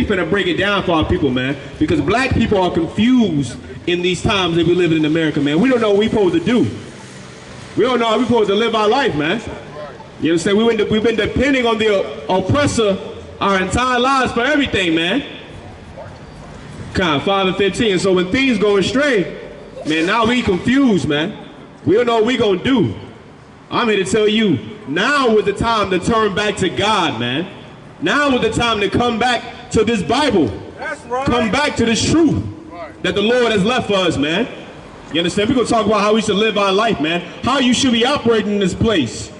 finna break it down for our people, man. Because black people are confused in these times that we live in America, man. We don't know what we're supposed to do. We don't know how we're supposed to live our life, man. You understand? We've been depending on the oppressor our entire lives for everything, man. Kind of 5 and 15. So when things go astray, man, now we confused, man. We don't know what we gonna do. I'm here to tell you, now is the time to turn back to God, man. Now is the time to come back to this Bible. That's right. Come back to this truth that the Lord has left for us, man. You understand? We're gonna talk about how we should live our life, man. How you should be operating in this place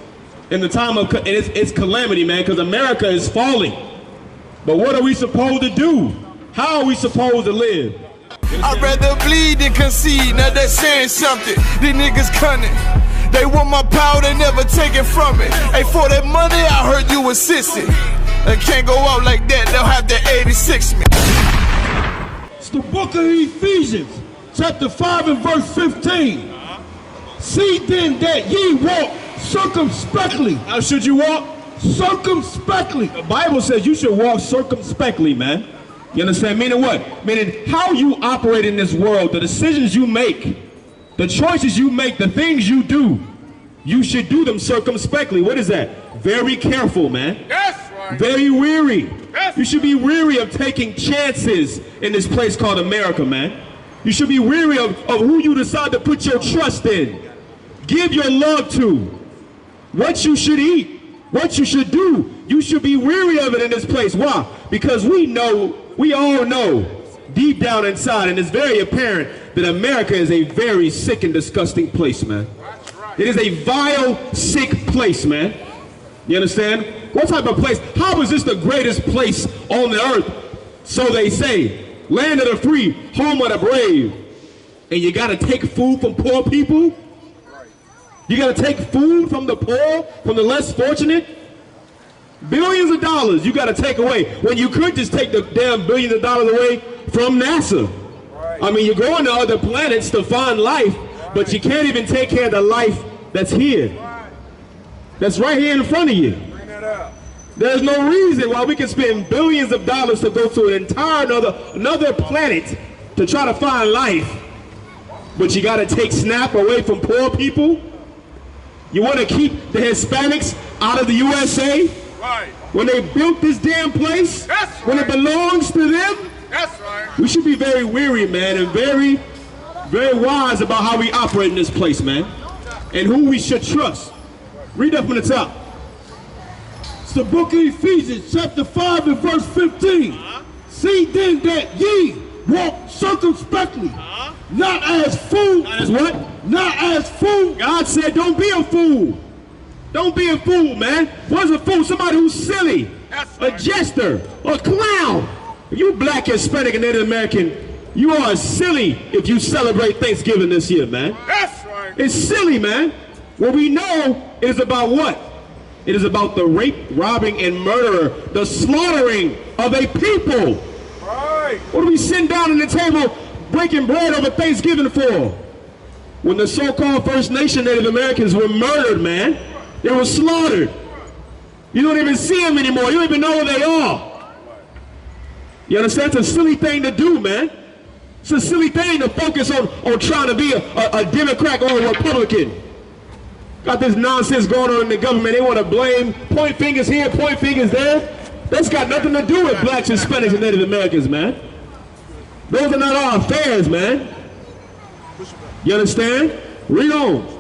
in the time of it's calamity, man, because America is falling. But what are we supposed to do? How are we supposed to live? I'd rather bleed than concede. Now they're saying something. These niggas cunning. They want my power, they never take it from me. Hey, for that money, I heard you assisting. I can't go out like that, they'll have to 86 me. It's the book of Ephesians, chapter 5 and verse 15. See then that ye walk circumspectly. How should you walk? Circumspectly. The Bible says you should walk circumspectly, man. You understand? Meaning what? Meaning how you operate in this world, the decisions you make, the choices you make, the things you do, you should do them circumspectly. What is that? Very careful, man. That's right. Very weary. You should be weary of taking chances in this place called America, man. You should be weary of who you decide to put your trust in. Give your love to. What you should eat. What you should do. You should be weary of it in this place. Why? Because we all know, deep down inside, and it's very apparent that America is a very sick and disgusting place, man. It is a vile, sick place, man. You understand? What type of place? How is this the greatest place on the earth? So they say. Land of the free, home of the brave. And you gotta take food from poor people? You gotta take food from the poor, from the less fortunate? Billions of dollars you gotta take away when you could just take the damn billions of dollars away from NASA. I mean, you're going to other planets to find life, but you can't even take care of the life that's here. That's right here in front of you. There's no reason why we can spend billions of dollars to go to an entire another planet to try to find life, but you gotta take SNAP away from poor people? You wanna keep the Hispanics out of the USA? Right. When they built this damn place, when it belongs to them, That's right. we should be very weary, man, and very, very wise about how we operate in this place, man, and who we should trust. Read up from the top. It's the book of Ephesians, chapter 5 and verse 15. See then that ye walk circumspectly, not as fools. Not as what? Not as fools. God said, don't be a fool. Don't be a fool, man. What's a fool? Somebody who's silly, a jester, a clown. If you black, Hispanic, and Native American, you are silly if you celebrate Thanksgiving this year, man. That's right. It's silly, man. What we know is about what? It is about the rape, robbing, and murder, the slaughtering of a people. Right. What are we sitting down at the table breaking bread over Thanksgiving for? When the so-called First Nation Native Americans were murdered, man. They were slaughtered. You don't even see them anymore. You don't even know where they are. You understand? It's a silly thing to do, man. It's a silly thing to focus on trying to be a Democrat or a Republican. Got this nonsense going on in the government. They want to blame, point fingers here, point fingers there. That's got nothing to do with blacks, Hispanics, and Native Americans, man. Those are not our affairs, man. You understand? Read on.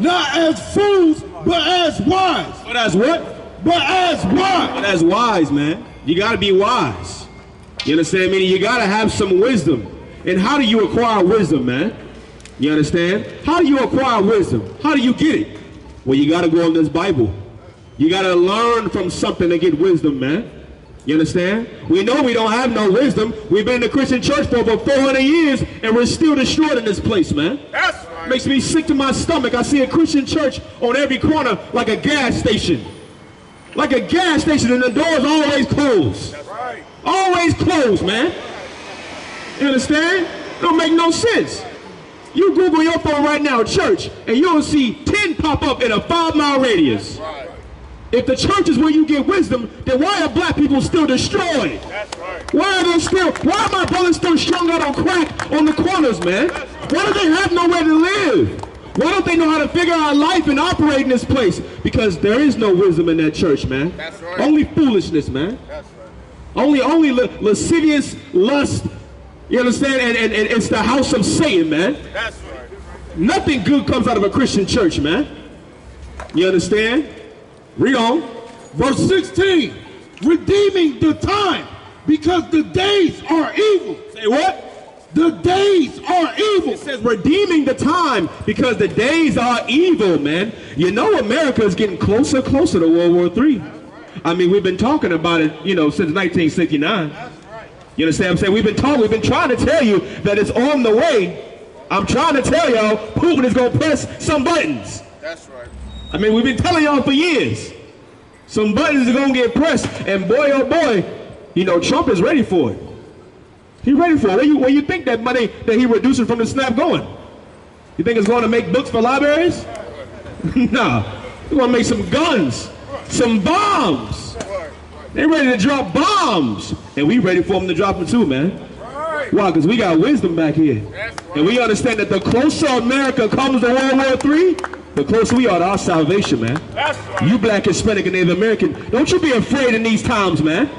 Not as fools, but as wise. But as what? But as wise. But as wise, man. You got to be wise. You understand? Meaning you got to have some wisdom. And how do you acquire wisdom, man? You understand? How do you acquire wisdom? How do you get it? Well, you got to go in this Bible. You got to learn from something to get wisdom, man. You understand? We know we don't have no wisdom. We've been in the Christian church for over 400 years, and we're still destroyed in this place, man. That's right. Makes me sick to my stomach. I see a Christian church on every corner like a gas station. Like a gas station, and the doors always closed. That's right. Always closed, man. You understand? Don't make no sense. You Google your phone right now, church, and you'll see 10 pop up in a 5-mile radius. Right. If the church is where you get wisdom, then why are black people still destroyed? That's right. Why are my brothers still strung out on crack on the corners, man? Why do they have nowhere to live? Why don't they know how to figure out life and operate in this place? Because there is no wisdom in that church, man. That's right. Only foolishness, man. That's right. Only lascivious lust. You understand? And it's the house of Satan, man. That's right. Nothing good comes out of a Christian church, man. You understand? Read on. Verse 16, redeeming the time, because the days are evil. Say what? The days are evil. It says redeeming the time because the days are evil, man. You know America is getting closer and closer to World War III. I mean, we've been talking about it, you know, since 1969. You understand what I'm saying? We've been trying to tell you that it's on the way. I'm trying to tell y'all Putin is going to press some buttons. That's right. I mean, we've been telling y'all for years. Some buttons are going to get pressed, and boy, oh boy, you know, Trump is ready for it. He's ready for it. Where you think that money that he reducing from the SNAP going? You think it's going to make books for libraries? Nah, they're going to make some guns, some bombs. They're ready to drop bombs, and we ready for them to drop them too, man. Why? Because we got wisdom back here, and we understand that the closer America comes to World War III, the closer we are to our salvation, man. You black, Hispanic, and Native American, don't you be afraid in these times, man.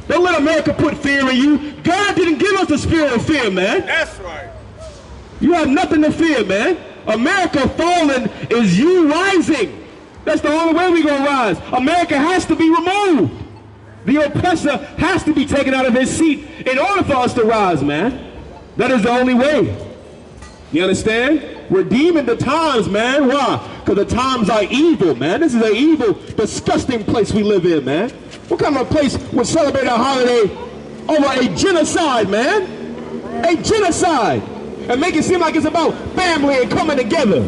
Don't let America put fear in you. God didn't give us the spirit of fear, man. That's right. You have nothing to fear, man. America falling is you rising. That's the only way we're going to rise. America has to be removed. The oppressor has to be taken out of his seat in order for us to rise, man. That is the only way. You understand? Redeeming the times, man. Why? Because the times are evil, man. This is an evil, disgusting place we live in, man. What kind of a place would celebrate a holiday over a genocide, man? A genocide. And make it seem like it's about family and coming together.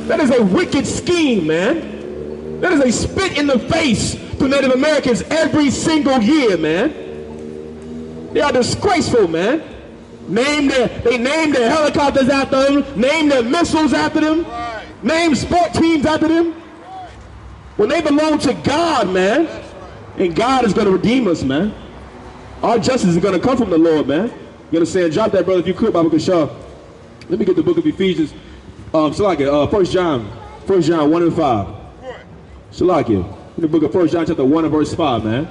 That is a wicked scheme, man. That is a spit in the face to Native Americans every single year, man. They are disgraceful, man. They name their helicopters after them, name their missiles after them, name sport teams after them. When they belong to God, man. And God is going to redeem us, man. Our justice is going to come from the Lord, man. You understand? Drop that, brother, if you could, Bible Kashar. Let me get the book of Ephesians. Shalakia, 1 John 1 and 5. Shalakia, in the book of 1 John chapter 1 and verse 5, man.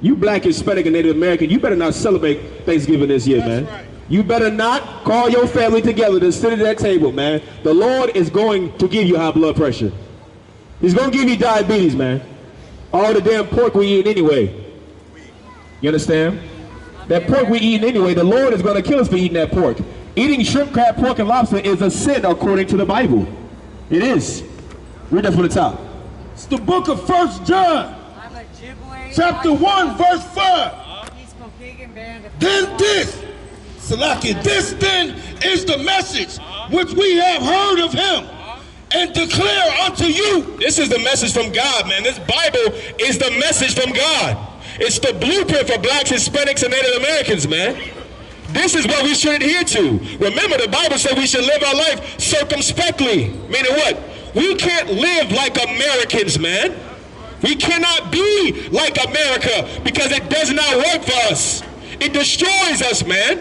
You black, Hispanic, and Native American, you better not celebrate Thanksgiving this year, man. Right. You better not call your family together to sit at that table, man. The Lord is going to give you high blood pressure. He's going to give you diabetes, man. All the damn pork we eat anyway. You understand? That pork we eat anyway, the Lord is going to kill us for eating that pork. Eating shrimp, crab, pork, and lobster is a sin according to the Bible. It is. Read that from the top. It's the book of 1 John, chapter 1, verse 5. Then this, Salaki, this then is the message which we have heard of him and declare unto you. This is the message from God, man. This Bible is the message from God. It's the blueprint for blacks, Hispanics, and Native Americans, man. This is what we should adhere to. Remember, the Bible said we should live our life circumspectly. Meaning what? We can't live like Americans, man. We cannot be like America because it does not work for us. It destroys us, man.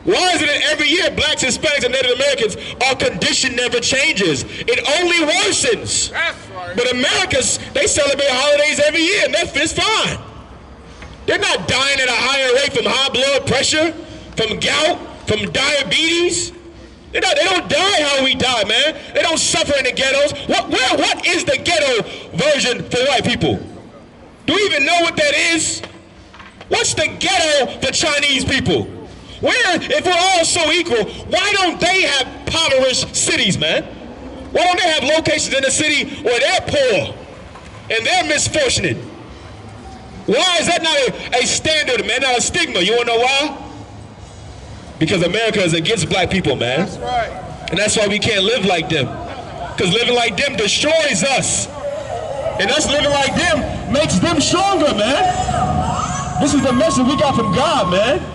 Why is it that every year blacks, Hispanics, and Native Americans, our condition never changes? It only worsens. That's right. But Americans, they celebrate holidays every year, and that fits fine. They're not dying at a higher rate from high blood pressure, from gout, from diabetes. They don't die how we die, man. They don't suffer in the ghettos. What is the ghetto version for white people? Do we even know what that is? What's the ghetto for Chinese people? If we're all so equal, why don't they have impoverished cities, man? Why don't they have locations in the city where they're poor and they're misfortunate? Why is that not a standard, man, not a stigma? You wanna know why? Because America is against black people, man. That's right. And that's why we can't live like them. Because living like them destroys us. And us living like them makes them stronger, man. This is the message we got from God, man.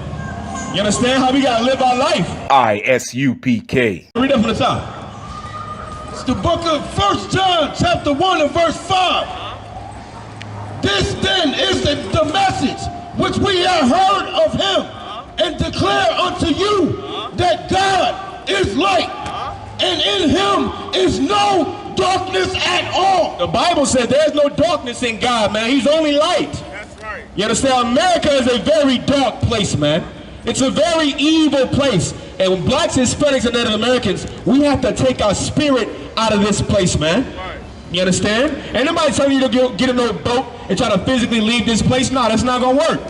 You understand how we gotta live our life? I.S.U.P.K. Read that from the top. It's the book of 1 John, chapter 1 and verse 5. This then is the message which we have heard of him, and declare unto you that God is light, and in him is no darkness at all. The Bible says there's no darkness in God, man. He's only light. That's right. You understand? America is a very dark place, man. It's a very evil place. And when blacks, Hispanics, and Native Americans, we have to take our spirit out of this place, man. Right. You understand? Ain't nobody telling you to get in a boat and try to physically leave this place. No, that's not going to work.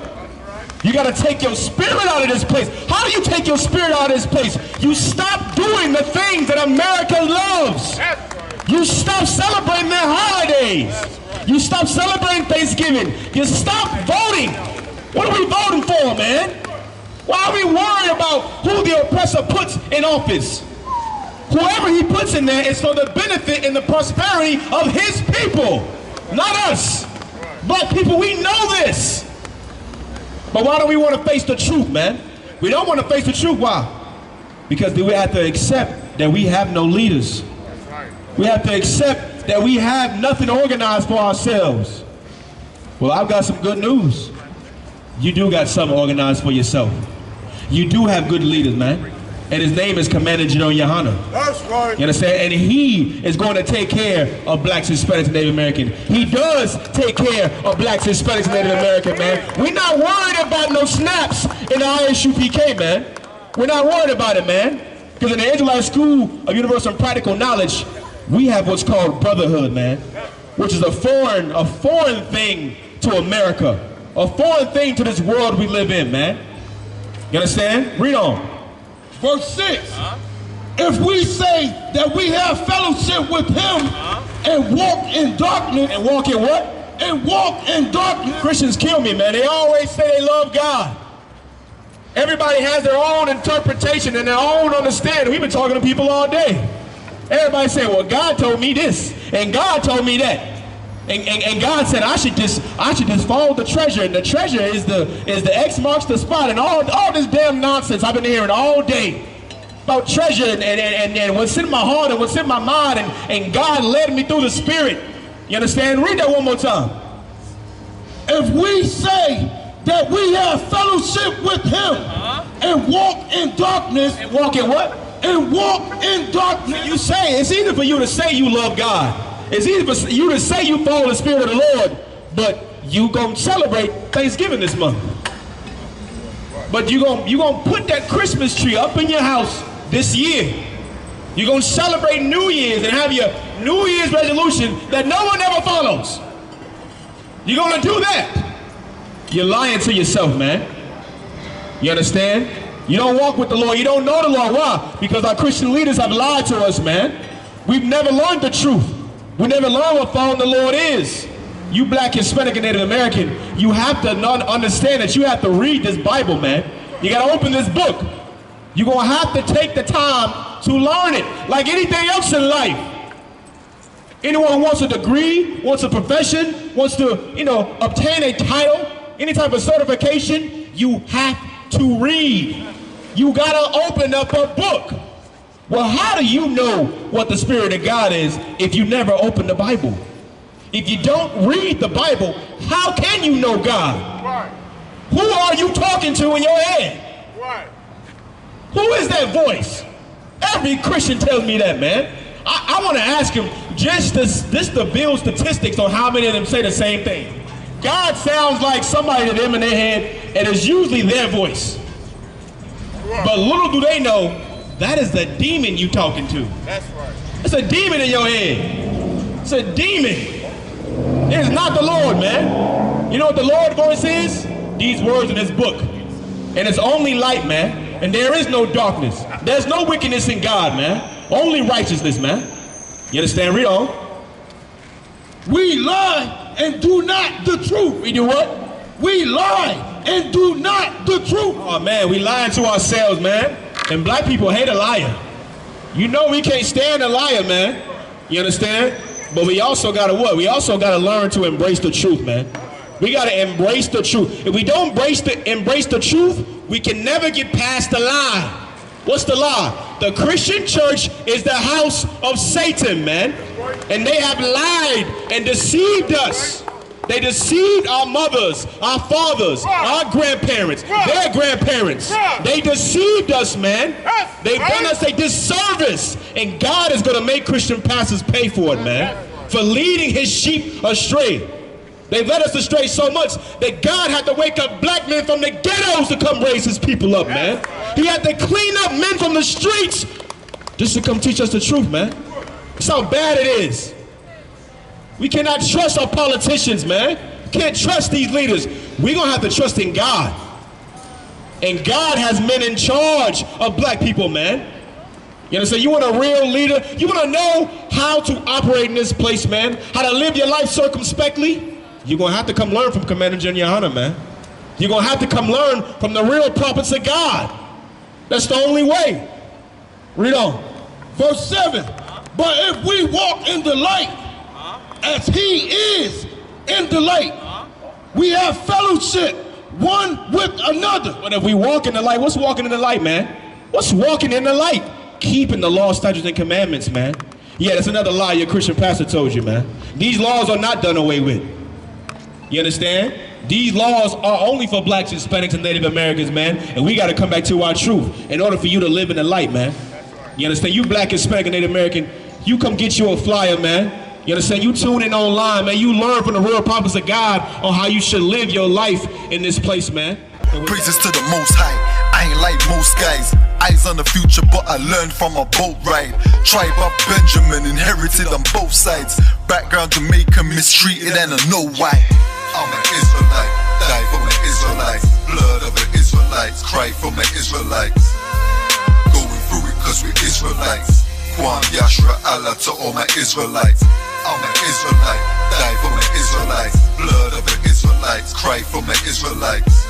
You got to take your spirit out of this place. How do you take your spirit out of this place? You stop doing the things that America loves. That's right. You stop celebrating their holidays. You stop celebrating Thanksgiving. You stop voting. What are we voting for, man? Why are we worried about who the oppressor puts in office? Whoever he puts in there is for the benefit and the prosperity of his people, not us. Black people, we know this. But why don't we want to face the truth, man? We don't want to face the truth. Why? Because we have to accept that we have no leaders. We have to accept that we have nothing organized for ourselves. Well, I've got some good news. You do got something organized for yourself. You do have good leaders, man. And his name is Commander General YAHANNA. That's right. You understand? And he is going to take care of blacks, Hispanics, and Native American. He does take care of blacks, Hispanics, and Native American, man. We're not worried about no snaps in the I.S.U.P.K, man. We're not worried about it, man. Because in the Israelite School of Universal and Practical Knowledge, we have what's called brotherhood, man. Which is a foreign thing to America. A foreign thing to this world we live in, man. You understand? Read on. Verse 6. If we say that we have fellowship with him and walk in darkness. And walk in what? And walk in darkness. Christians kill me, man. They always say they love God. Everybody has their own interpretation and their own understanding. We've been talking to people all day. Everybody say, well, God told me this, and God told me that. And God said I should just follow the treasure, and the treasure is the X marks the spot, and all this damn nonsense I've been hearing all day about treasure and what's in my heart and what's in my mind, and God led me through the Spirit. You understand? Read that one more time. If we say that we have fellowship with him and walk in darkness. And walk in what? And walk in darkness. You say, it's easy for you to say you love God. It's easy for you to say you follow the Spirit of the Lord, but you gonna celebrate Thanksgiving this month. But you gonna put that Christmas tree up in your house this year. You're gonna celebrate New Year's and have your New Year's resolution that no one ever follows. You're gonna do that. You're lying to yourself, man. You understand? You don't walk with the Lord. You don't know the Lord. Why? Because our Christian leaders have lied to us, man. We've never learned the truth. We never learned what following the Lord is. You black, Hispanic, and Native American, you have to understand that you have to read this Bible, man. You got to open this book. You're going to have to take the time to learn it, like anything else in life. Anyone who wants a degree, wants a profession, wants to, obtain a title, any type of certification, you have to read. You got to open up a book. Well, how do you know what the Spirit of God is if you never open the Bible? If you don't read the Bible, how can you know God? Right. Who are you talking to in your head? Right. Who is that voice? Every Christian tells me that, man. I want to ask him just to build statistics on how many of them say the same thing. God sounds like somebody to them in their head, and it's usually their voice. Right. But little do they know, that is the demon you talking to. That's right. It's a demon in your head. It's a demon. It is not the Lord, man. You know what the Lord's voice is? These words in this book. And it's only light, man. And there is no darkness. There's no wickedness in God, man. Only righteousness, man. You understand? Read on. We lie and do not the truth. We do what? We lie and do not the truth. Oh, man, we lying to ourselves, man. And black people hate a liar. You know we can't stand a liar, man. You understand? But we also got to what? We also got to learn to embrace the truth, man. We got to embrace the truth. If we don't embrace the truth, we can never get past the lie. What's the lie? The Christian church is the house of Satan, man. And they have lied and deceived us. They deceived our mothers, our fathers, our grandparents, their grandparents. They deceived us, man. They've done us a disservice. And God is going to make Christian pastors pay for it, man, for leading his sheep astray. They led us astray so much that God had to wake up black men from the ghettos to come raise his people up, man. He had to clean up men from the streets just to come teach us the truth, man. That's how bad it is. We cannot trust our politicians, man. Can't trust these leaders. We're going to have to trust in God. And God has men in charge of black people, man. You understand? You want a real leader? You want to know how to operate in this place, man? How to live your life circumspectly? You're going to have to come learn from Commander General YAHANNA, man. You're going to have to come learn from the real prophets of God. That's the only way. Read on. Verse 7. But if we walk in the light, as he is in the light, we have fellowship one with another. But if we walk in the light, what's walking in the light, man? What's walking in the light? Keeping the law, statutes, and commandments, man. Yeah, that's another lie your Christian pastor told you, man. These laws are not done away with. You understand? These laws are only for blacks, Hispanics, and Native Americans, man. And we got to come back to our truth in order for you to live in the light, man. You understand? You black, Hispanic, and Native American, you come get you a flyer, man. You understand? You tune in online, man. You learn from the real prophets of God on how you should live your life in this place, man. Praises to the Most High. I ain't like most guys. Eyes on the future, but I learned from a boat ride. Tribe of Benjamin, inherited on both sides. Background Jamaican, mistreated, and I know why. I'm an Israelite, die for my Israelites. Blood of the Israelites, cry for my Israelites. Going through it cause we're Israelites. Kwam Yashra Allah to all my Israelites. I'm an Israelite, die for my Israelites. Blood of the Israelites, cry for my Israelites.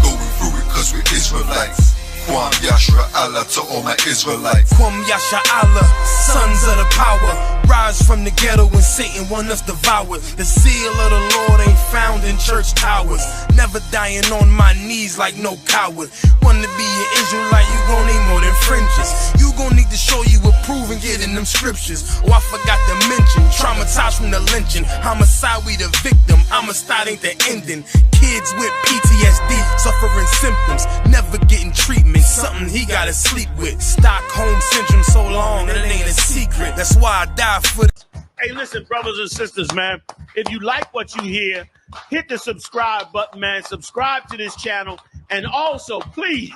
Going through it cause we're Israelites. Kwam Yashra Allah to all my Israelites. Kwam Yashra Allah, sons of the power. Rise from the ghetto when Satan want us devoured. The seal of the Lord ain't found in church towers. Never dying on my knees like no coward. Wanna be an Israelite, you gon' need more than fringes. You gon' need to show you approve and get in them scriptures. Oh, I forgot to mention, traumatized from the lynching. Homicide, we the victim, homicide ain't the ending. Kids with PTSD, suffering symptoms, never getting treatment. Something he gotta sleep with. Stockholm syndrome so long, that it ain't a secret. That's why I die for the. Hey, listen, brothers and sisters, man. If you like what you hear, hit the subscribe button, man. Subscribe to this channel. And also, please,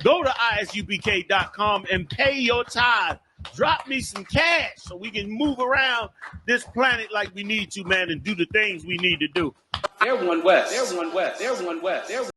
go to ISUPK.com and pay your tithe. Drop me some cash so we can move around this planet like we need to, man, and do the things we need to do. They're one West. They're one West. They're one West. They're